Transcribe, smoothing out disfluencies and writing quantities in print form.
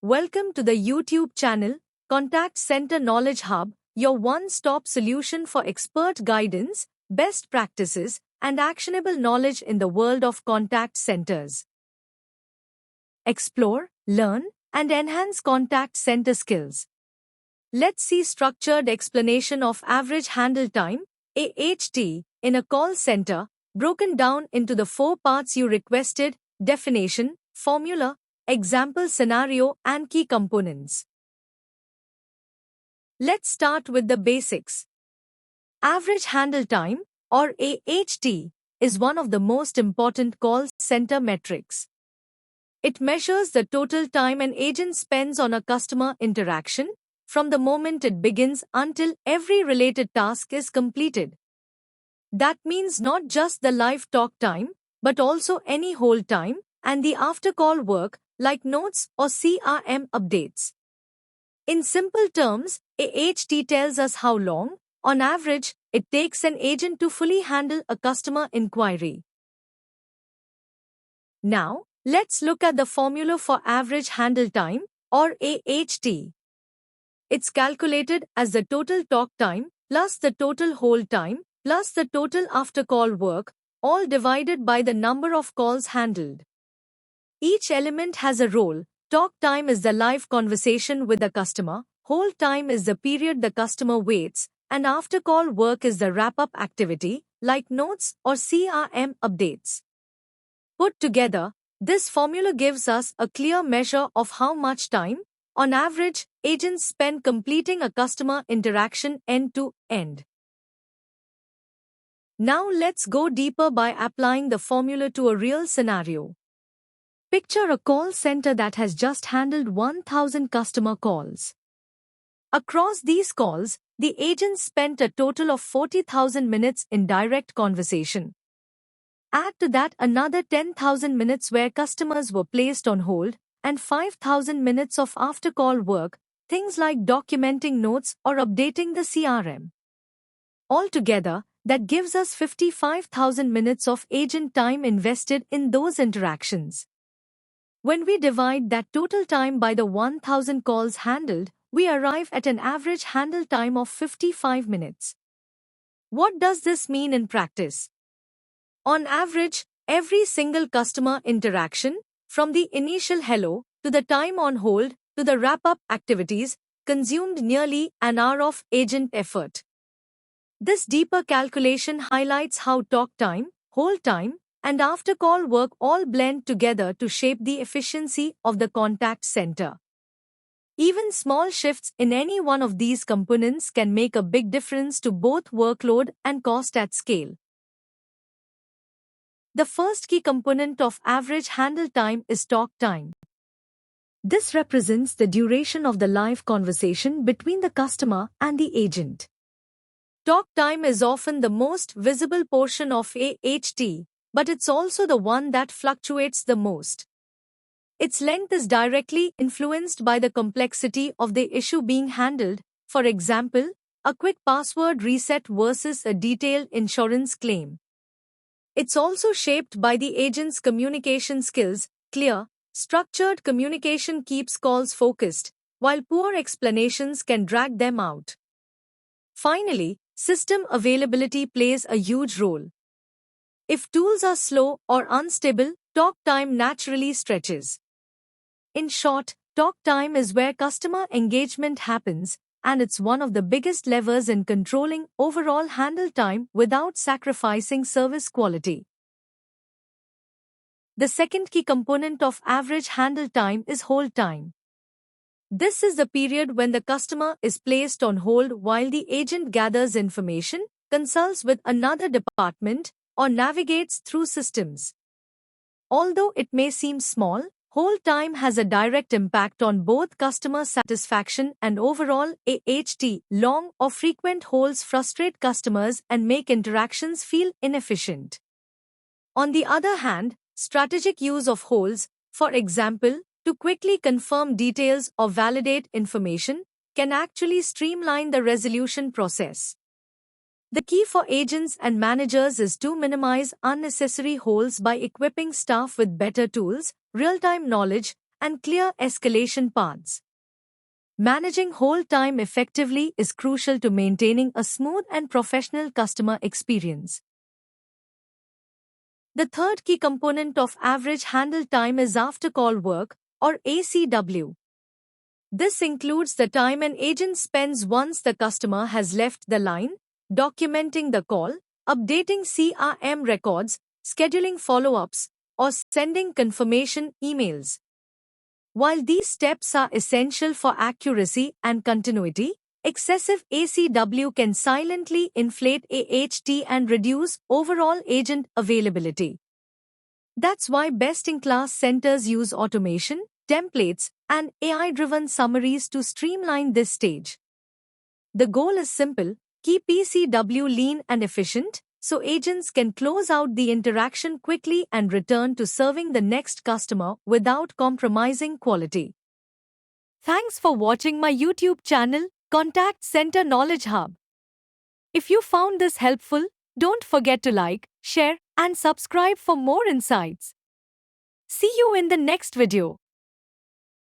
Welcome to the YouTube channel, Contact Center Knowledge Hub, your one-stop solution for expert guidance, best practices, and actionable knowledge in the world of contact centers. Explore, learn, and enhance contact center skills. Let's see structured explanation of average handle time, AHT, in a call center, broken down into the 4 parts you requested: definition, formula, example scenario, and key components. Let's start with the basics. Average handle time, or AHT, is one of the most important call center metrics. It measures the total time an agent spends on a customer interaction, from the moment it begins until every related task is completed. That means not just the live talk time, but also any hold time and the after-call work, like notes or CRM updates. In simple terms, AHT tells us how long, on average, it takes an agent to fully handle a customer inquiry. Now, let's look at the formula for average handle time, or AHT. It's calculated as the total talk time plus the total hold time plus the total after-call work, all divided by the number of calls handled. Each element has a role. Talk time is the live conversation with the customer, hold time is the period the customer waits, and after-call work is the wrap-up activity, like notes or CRM updates. Put together, this formula gives us a clear measure of how much time, on average, agents spend completing a customer interaction end-to-end. Now let's go deeper by applying the formula to a real scenario. Picture a call center that has just handled 1,000 customer calls. Across these calls, the agents spent a total of 40,000 minutes in direct conversation. Add to that another 10,000 minutes where customers were placed on hold, and 5,000 minutes of after-call work, things like documenting notes or updating the CRM. Altogether, that gives us 55,000 minutes of agent time invested in those interactions. When we divide that total time by the 1,000 calls handled, we arrive at an average handle time of 55 minutes. What does this mean in practice? On average, every single customer interaction, from the initial hello to the time on hold to the wrap-up activities, consumed nearly an hour of agent effort. This deeper calculation highlights how talk time, hold time, and after-call work all blend together to shape the efficiency of the contact center. Even small shifts in any one of these components can make a big difference to both workload and cost at scale. The first key component of average handle time is talk time. This represents the duration of the live conversation between the customer and the agent. Talk time is often the most visible portion of AHT, but it's also the one that fluctuates the most. Its length is directly influenced by the complexity of the issue being handled, for example, a quick password reset versus a detailed insurance claim. It's also shaped by the agent's communication skills. Clear, structured communication keeps calls focused, while poor explanations can drag them out. Finally, system availability plays a huge role. If tools are slow or unstable, talk time naturally stretches. In short, talk time is where customer engagement happens, and it's one of the biggest levers in controlling overall handle time without sacrificing service quality. The second key component of average handle time is hold time. This is the period when the customer is placed on hold while the agent gathers information, consults with another department, or navigates through systems. Although it may seem small, hold time has a direct impact on both customer satisfaction and overall AHT. Long or frequent holds frustrate customers and make interactions feel inefficient. On the other hand, strategic use of holds, for example, to quickly confirm details or validate information, can actually streamline the resolution process. The key for agents and managers is to minimize unnecessary holds by equipping staff with better tools, real-time knowledge, and clear escalation paths. Managing hold time effectively is crucial to maintaining a smooth and professional customer experience. The third key component of average handle time is after-call work, or ACW. This includes the time an agent spends once the customer has left the line, documenting the call, updating CRM records, scheduling follow-ups, or sending confirmation emails. While these steps are essential for accuracy and continuity, excessive ACW can silently inflate AHT and reduce overall agent availability. That's why best-in-class centers use automation, templates, and AI-driven summaries to streamline this stage. The goal is simple: keep ACW lean and efficient, so agents can close out the interaction quickly and return to serving the next customer without compromising quality. Thanks for watching my YouTube channel, Contact Center Knowledge Hub. If you found this helpful, don't forget to like, share, and subscribe for more insights. See you in the next video.